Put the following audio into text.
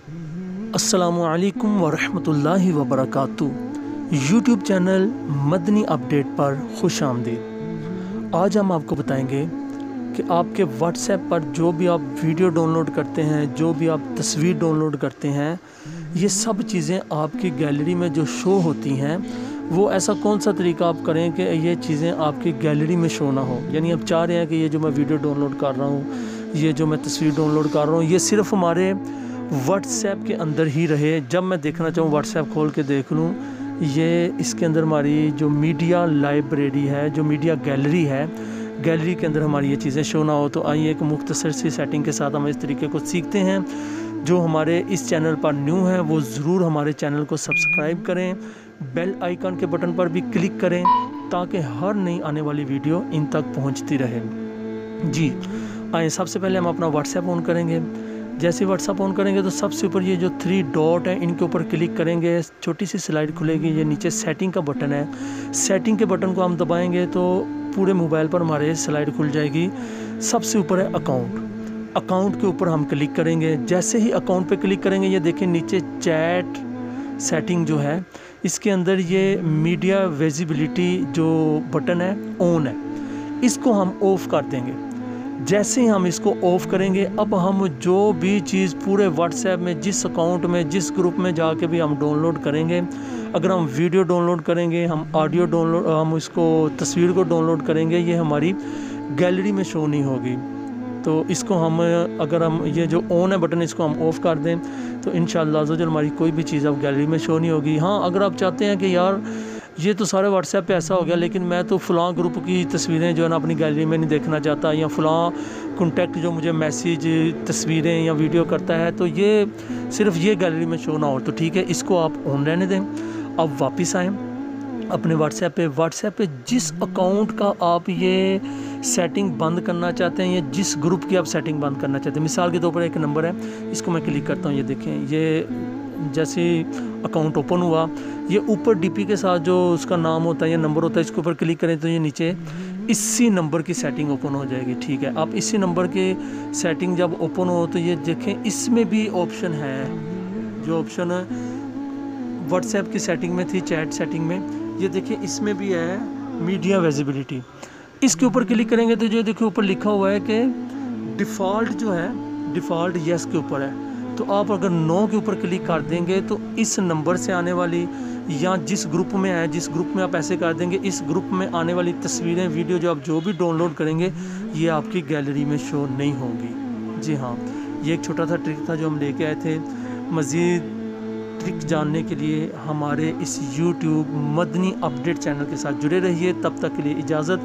अस्सलामुअलैकुम वरहमतुल्लाहि वबरकातुहू। YouTube channel Madani update पर खुश आमदीद। आज हम आपको बताएंगे कि आपके व्हाट्सएप पर जो भी आप वीडियो डाउनलोड करते हैं, जो भी आप तस्वीर डाउनलोड करते हैं, ये सब चीज़ें आपकी गैलरी में जो शो होती हैं, वो ऐसा कौन सा तरीका आप करें कि ये चीज़ें आपकी गैलरी में शो ना हो। यानी आप चाह रहे हैं कि ये जो मैं वीडियो डाउनलोड कर रहा हूँ, ये जो मैं तस्वीर डाउनलोड कर रहा हूँ, ये सिर्फ हमारे व्हाट्सएप के अंदर ही रहे। जब मैं देखना चाहूँ व्हाट्सएप खोल के देख लूँ, ये इसके अंदर हमारी जो मीडिया लाइब्रेरी है, जो मीडिया गैलरी है, गैलरी के अंदर हमारी ये चीज़ें शो ना हो। तो आइए एक मुख्तसर सी सेटिंग के साथ हम इस तरीके को सीखते हैं। जो हमारे इस चैनल पर न्यू है वो ज़रूर हमारे चैनल को सब्सक्राइब करें, बेल आइकन के बटन पर भी क्लिक करें ताकि हर नई आने वाली वीडियो इन तक पहुंचती रहे। जी आइए, सबसे पहले हम अपना व्हाट्सएप ऑन करेंगे। जैसे व्हाट्सएप ऑन करेंगे तो सबसे ऊपर ये जो 3 डॉट हैं, इनके ऊपर क्लिक करेंगे, छोटी सी स्लाइड खुलेगी। ये नीचे सेटिंग का बटन है, सेटिंग के बटन को हम दबाएंगे तो पूरे मोबाइल पर हमारे स्लाइड खुल जाएगी। सबसे ऊपर है अकाउंट, अकाउंट के ऊपर हम क्लिक करेंगे। जैसे ही अकाउंट पे क्लिक करेंगे, ये देखें नीचे चैट सेटिंग जो है, इसके अंदर ये मीडिया विजिबिलिटी जो बटन है ऑन है, इसको हम ऑफ़ कर देंगे। जैसे ही हम इसको ऑफ़ करेंगे, अब हम जो भी चीज़ पूरे व्हाट्सएप में, जिस अकाउंट में, जिस ग्रुप में जाके भी हम डाउनलोड करेंगे, अगर हम वीडियो डाउनलोड करेंगे, हम ऑडियो डाउनलोड, हम इसको तस्वीर को डाउनलोड करेंगे, ये हमारी गैलरी में शो नहीं होगी। तो इसको हम, अगर हम ये जो ऑन है बटन, इसको हम ऑफ़ कर दें तो इंशाअल्लाह अज़्ज़ा वजल हमारी कोई भी चीज़ अब गैलरी में शो नहीं होगी। हाँ, अगर आप चाहते हैं कि यार ये तो सारे व्हाट्सएप पे ऐसा हो गया, लेकिन मैं तो फ़लाँ ग्रुप की तस्वीरें जो है ना अपनी गैलरी में नहीं देखना चाहता, या फ़लाँ कॉन्टैक्ट जो मुझे मैसेज, तस्वीरें या वीडियो करता है, तो ये सिर्फ ये गैलरी में शो ना हो, तो ठीक है, इसको आप ऑन रहने दें। अब वापस आएँ अपने व्हाट्सएप पे जिस अकाउंट का आप ये सेटिंग बंद करना चाहते हैं, या जिस ग्रुप की आप सेटिंग बंद करना चाहते हैं। मिसाल के तौर पर एक नंबर है, इसको मैं क्लिक करता हूँ। ये देखें, ये जैसे अकाउंट ओपन हुआ, ये ऊपर डीपी के साथ जो उसका नाम होता है या नंबर होता है, इसके ऊपर क्लिक करें तो ये नीचे इसी नंबर की सेटिंग ओपन हो जाएगी। ठीक है, आप इसी नंबर की सेटिंग जब ओपन हो तो ये देखें, इसमें भी ऑप्शन है, जो ऑप्शन व्हाट्सएप की सेटिंग में थी, चैट सेटिंग में, ये देखिए इसमें भी है मीडिया विजिबिलिटी। इसके ऊपर क्लिक करेंगे तो जो देखिए ऊपर लिखा हुआ है कि डिफ़ॉल्ट जो है, डिफ़ॉल्ट यस के ऊपर है। तो आप अगर नो के ऊपर क्लिक कर देंगे तो इस नंबर से आने वाली, या जिस ग्रुप में है, जिस ग्रुप में आप ऐसे कर देंगे, इस ग्रुप में आने वाली तस्वीरें, वीडियो जो आप जो भी डाउनलोड करेंगे, ये आपकी गैलरी में शो नहीं होंगी। जी हाँ, ये एक छोटा सा ट्रिक था जो हम लेके आए थे। मज़ीद ट्रिक जानने के लिए हमारे इस YouTube मदनी अपडेट चैनल के साथ जुड़े रहिए। तब तक के लिए इजाज़त।